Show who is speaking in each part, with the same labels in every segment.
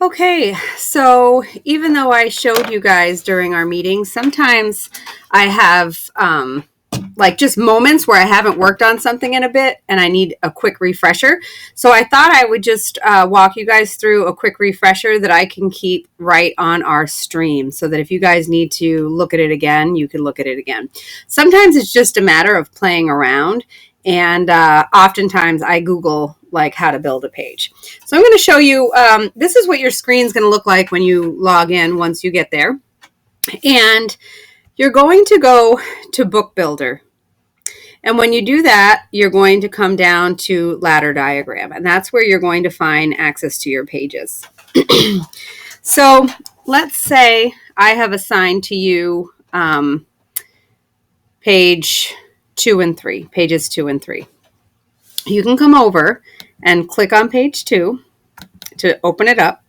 Speaker 1: Okay, so even though I showed you guys during our meeting, sometimes I have like just moments where I haven't worked on something in a bit and I need a quick refresher. So I thought I would just walk you guys through a quick refresher that I can keep right on our stream so that if you guys need to look at it again, you can look at it again. Sometimes it's just a matter of playing around. And oftentimes I Google like how to build a page. So I'm going to show you, this is what your screen is going to look like when you log in once you get there. And you're going to go to Book Builder. And when you do that, you're going to come down to ladder diagram. And that's where you're going to find access to your pages. So let's say I have assigned to you pages 2 and 3. You can come over and click on page 2 to open it up.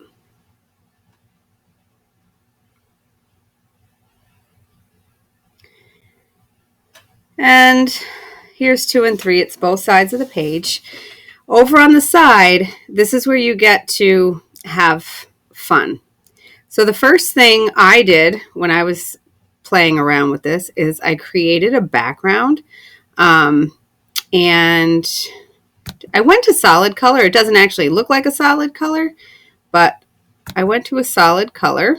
Speaker 1: And here's 2 and 3. It's both sides of the page. Over on the side, this is where you get to have fun. So the first thing I did when I was playing around with this is I created a background. And I went to solid color. It doesn't actually look like a solid color, but I went to a solid color.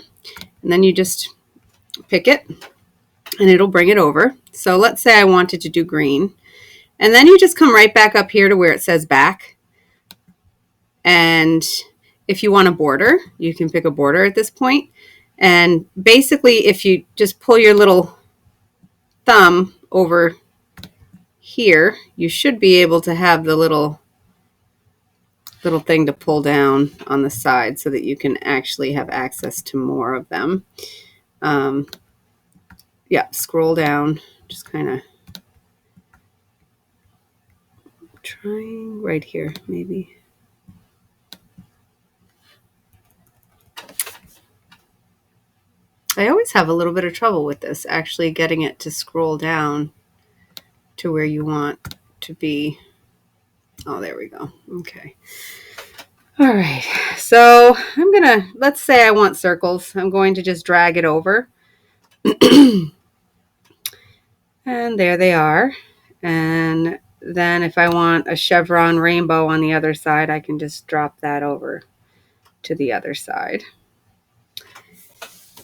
Speaker 1: And then you just pick it and it'll bring it over. So let's say I wanted to do green. And then you just come right back up here to where it says back. And if you want a border, you can pick a border at this point. And basically, if you just pull your little thumb over here, you should be able to have the little thing to pull down on the side so that you can actually have access to more of them. Yeah, scroll down, just kind of trying right here, maybe. I always have a little bit of trouble with this, actually getting it to scroll down to where you want to be. Oh, there we go. Okay. All right. So I'm going to, let's say I want circles. I'm going to just drag it over. And there they are. And then if I want a chevron rainbow on the other side, I can just drop that over to the other side.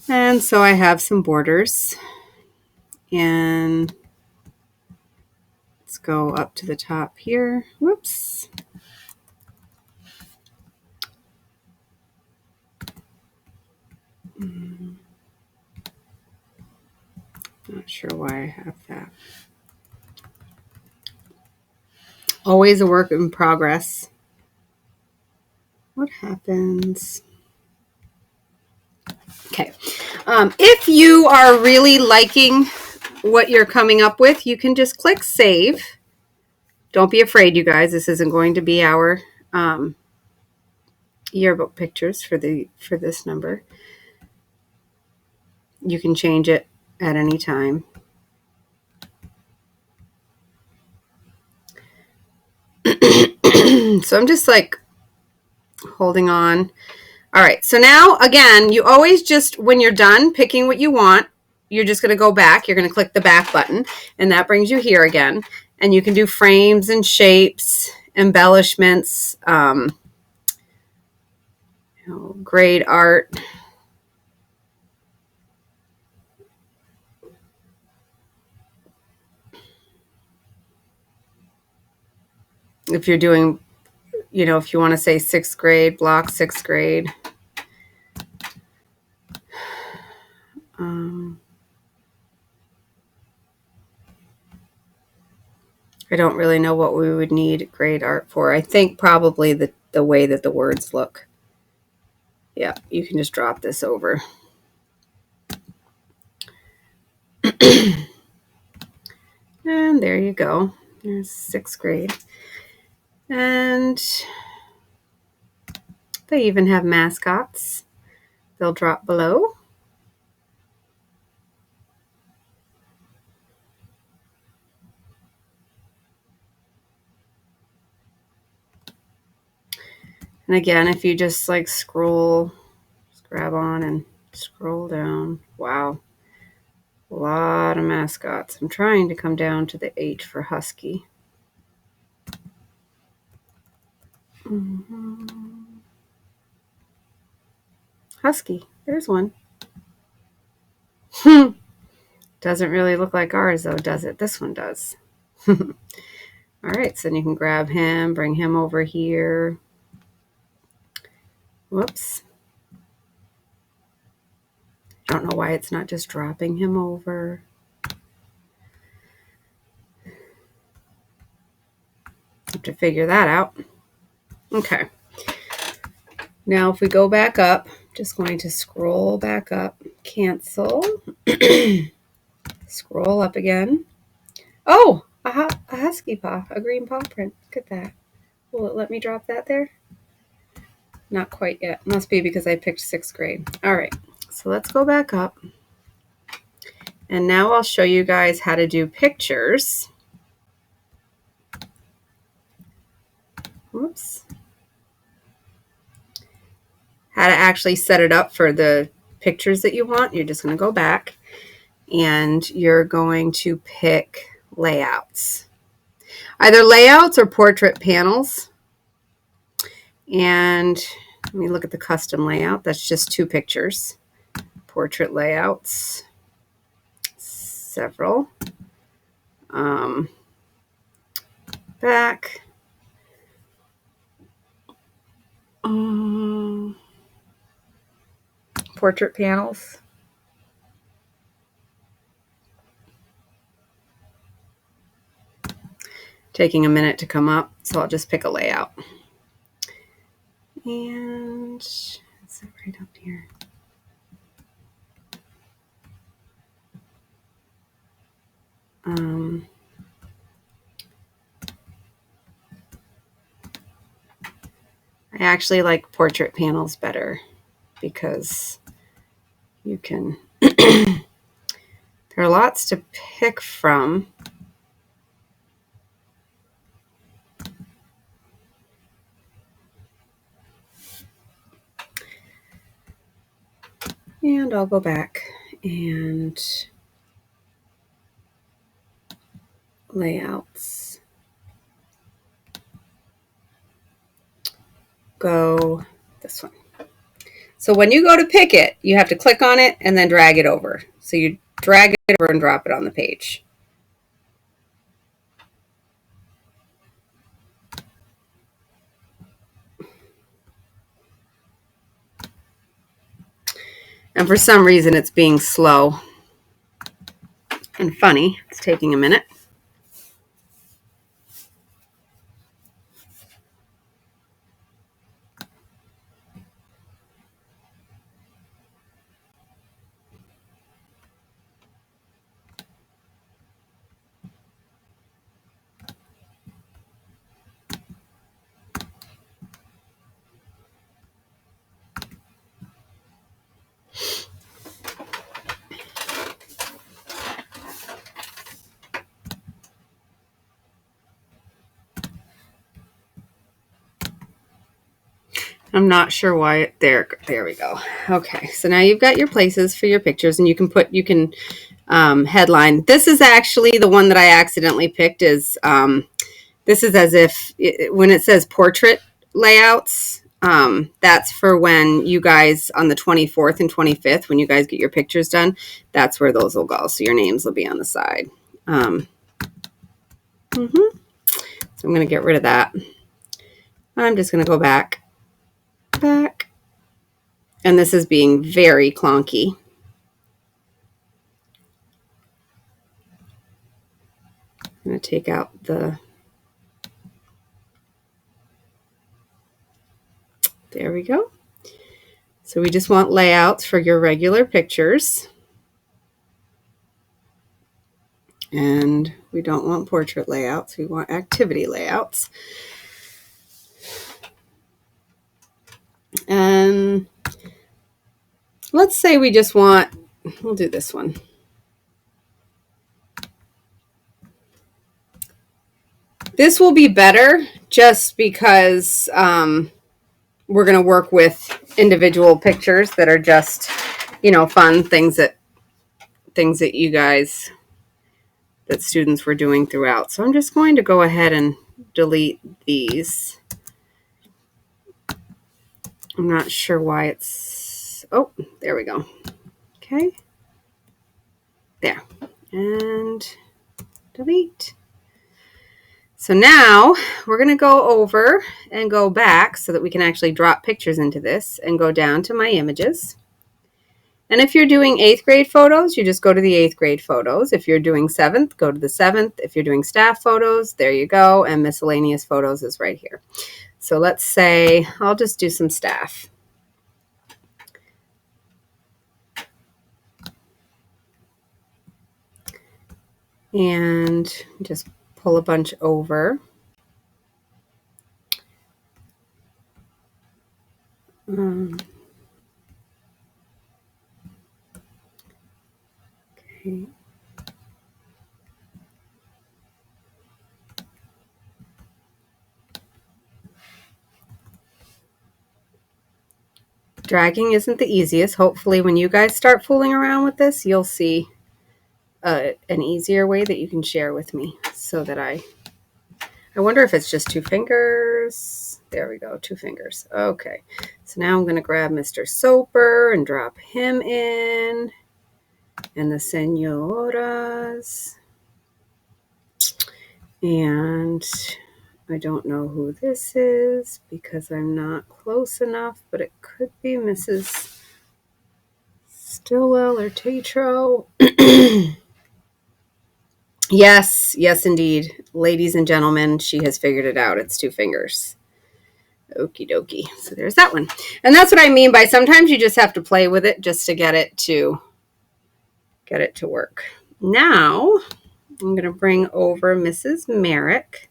Speaker 1: And so I have some borders. And let's go up to the top here. Whoops. Not sure why I have that. Always a work in progress. What happens? Okay. If you are really liking what you're coming up with, you can just click save. Don't be afraid, you guys. This isn't going to be our yearbook pictures for this number. You can change it at any time. So I'm just like holding on. All right. So now, again, you always just, when you're done picking what you want, you're just going to go back. You're going to click the back button, and that brings you here again. And you can do frames and shapes, embellishments, grade art. If you're doing, if you want to say 6th grade, block 6th grade. I don't really know what we would need grade art for. I think probably the way that the words look. Yeah, you can just drop this over. And there you go. There's 6th grade. And they even have mascots. They'll drop below. And again, if you just like scroll, just grab on and scroll down. Wow. A lot of mascots. I'm trying to come down to the H for husky. Husky. There's one. Doesn't really look like ours though, does it? This one does. All right, so then you can grab him, bring him over here. Whoops. Don't know why it's not just dropping him over. Have to figure that out. Okay. Now if we go back up, just going to scroll back up, cancel, scroll up again. Oh, a husky paw, a green paw print. Look at that. Will it let me drop that there? Not quite yet. Must be because I picked 6th grade. All right, so let's go back up. And now I'll show you guys how to do pictures. Whoops. How to actually set it up for the pictures that you want. You're just going to go back and you're going to pick layouts. Either layouts or portrait panels. And let me look at the custom layout. That's just 2 pictures. Portrait layouts. Several. Back. Portrait panels. Taking a minute to come up, so I'll just pick a layout. And it's right up here. I actually like portrait panels better because you can, there are lots to pick from. And I'll go back and layouts. Go this one. So when you go to pick it, you have to click on it and then drag it over. So you drag it over and drop it on the page. And for some reason, it's being slow and funny. It's taking a minute. I'm not sure why there we go. Okay, so now you've got your places for your pictures, and you can headline. This is actually the one that I accidentally picked. Is this is as if when it says portrait layouts, that's for when you guys on the 24th and 25th, when you guys get your pictures done, that's where those will go. So your names will be on the side. So I'm going to get rid of that. I'm just going to go back. And this is being very clunky. I'm going to take out the, there we go. So we just want layouts for your regular pictures. And we don't want portrait layouts. We want activity layouts. And let's say we just want, we'll do this one. This will be better just because we're going to work with individual pictures that are just, fun things that you guys, that students were doing throughout. So I'm just going to go ahead and delete these. I'm not sure why it's, oh, there we go. Okay. There. And delete. So now we're going to go over and go back so that we can actually drop pictures into this and go down to my images. And if you're doing 8th grade photos, you just go to the 8th grade photos. If you're doing 7th, go to the 7th. If you're doing staff photos, there you go. And miscellaneous photos is right here. So let's say I'll just do some staff. And just pull a bunch over. Okay. Dragging isn't the easiest. Hopefully when you guys start fooling around with this, you'll see an easier way that you can share with me so that I wonder if it's just 2 fingers. There we go, 2 fingers. Okay, so now I'm going to grab Mr. Soper and drop him in. And the senoras. And I don't know who this is because I'm not close enough, but it could be Mrs. Stillwell or Tatro. Yes, indeed. Ladies and gentlemen, she has figured it out. It's 2 fingers. Okie dokie. So there's that one. And that's what I mean by sometimes you just have to play with it just to get it to work. Now, I'm going to bring over Mrs. Merrick.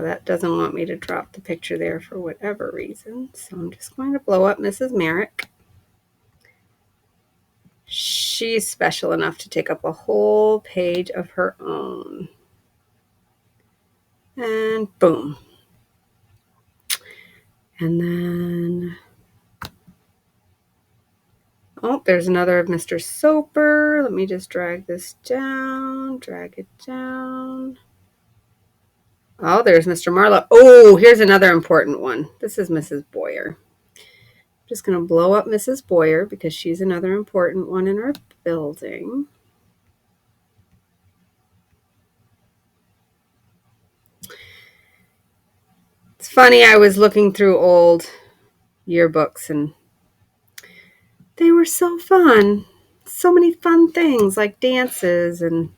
Speaker 1: That doesn't want me to drop the picture there for whatever reason. So I'm just going to blow up Mrs. Merrick. She's special enough to take up a whole page of her own. And boom. And then, oh, there's another of Mr. Soper. Let me just drag this down, drag it down. Oh, there's Mr. Marlowe. Oh, here's another important one. This is Mrs. Boyer. I'm just going to blow up Mrs. Boyer because she's another important one in our building. It's funny, I was looking through old yearbooks and they were so fun. So many fun things like dances, and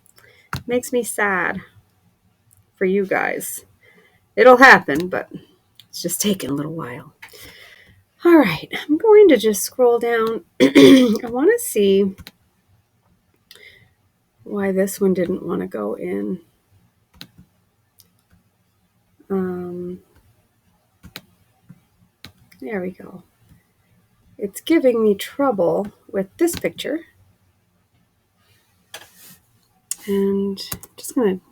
Speaker 1: it makes me sad for you guys. It'll happen, but it's just taking a little while. All right, I'm going to just scroll down. I want to see why this one didn't want to go in. There we go. It's giving me trouble with this picture. And I'm just going to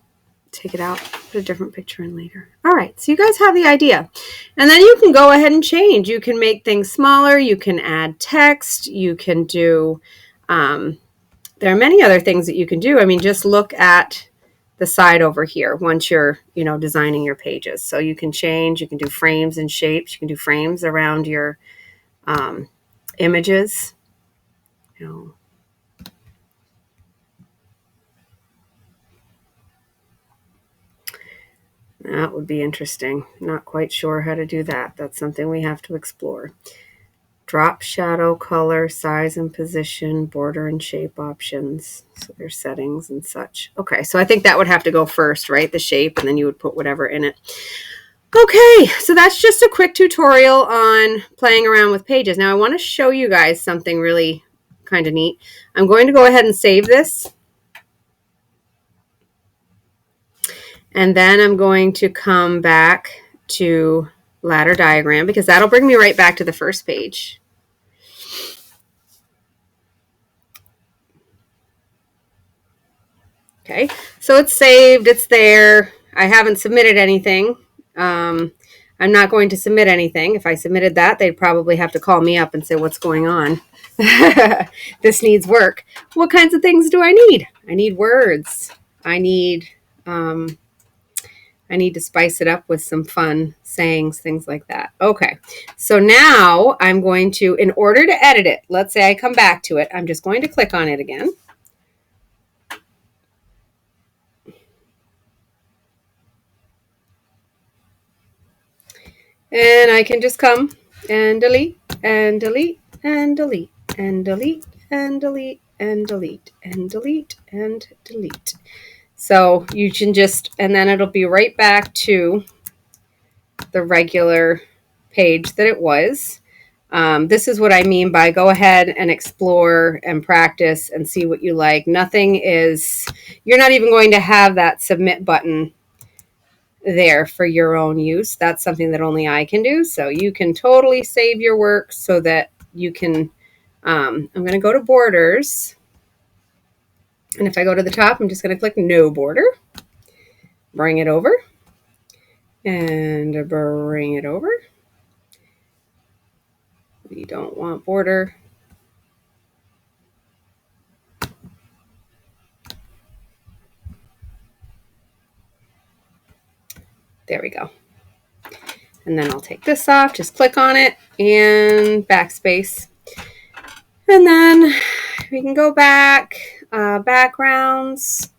Speaker 1: take it out, put a different picture in later. All right, so you guys have the idea. And then you can go ahead and change. You can make things smaller. You can add text. You can do, there are many other things that you can do. I mean, just look at the side over here once you're, designing your pages. So you can change, you can do frames and shapes. You can do frames around your images. That would be interesting. Not quite sure how to do that. That's something we have to explore. Drop shadow, color, size and position, border and shape options. So there's settings and such. Okay, so I think that would have to go first, right? The shape, and then you would put whatever in it. Okay, so that's just a quick tutorial on playing around with pages. Now I want to show you guys something really kind of neat. I'm going to go ahead and save this. And then I'm going to come back to ladder diagram because that'll bring me right back to the first page. Okay, so it's saved, it's there. I haven't submitted anything. I'm not going to submit anything. If I submitted that, they'd probably have to call me up and say, what's going on? This needs work. What kinds of things do I need? I need words. I need to spice it up with some fun sayings, things like that. Okay, so now I'm going to, in order to edit it, let's say I come back to it, I'm just going to click on it again. And I can just come and delete and delete and delete and delete and delete and delete and delete and delete. So you can just, and then it'll be right back to the regular page that it was. This is what I mean by go ahead and explore and practice and see what you like. Nothing is, you're not even going to have that submit button there for your own use. That's something that only I can do. So you can totally save your work so that you can, I'm going to go to borders. And if I go to the top, I'm just going to click no border, bring it over and bring it over. We don't want border. There we go. And then I'll take this off, just click on it and backspace. And then we can go back, backgrounds.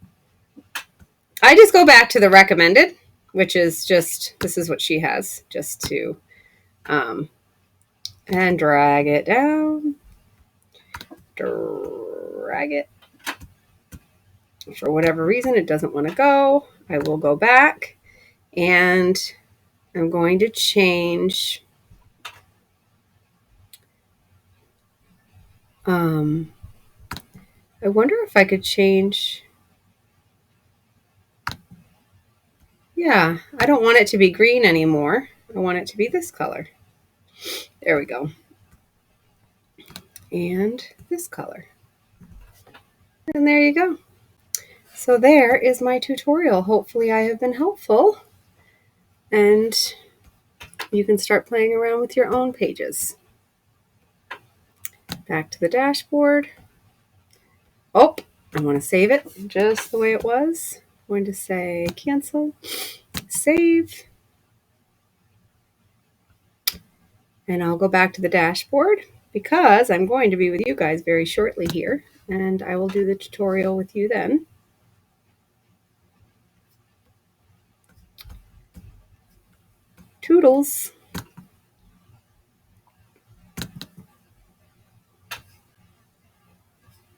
Speaker 1: I just go back to the recommended, which is just, this is what she has, just to, and drag it down, drag it. For whatever reason, it doesn't want to go. I will go back and I'm going to change, I wonder if I could change, yeah, I don't want it to be green anymore. I want it to be this color. There we go. And this color. And there you go. So there is my tutorial. Hopefully I have been helpful. And you can start playing around with your own pages. Back to the dashboard. Oh, I want to save it just the way it was. I'm going to say cancel, save. And I'll go back to the dashboard because I'm going to be with you guys very shortly here. And I will do the tutorial with you then. Toodles.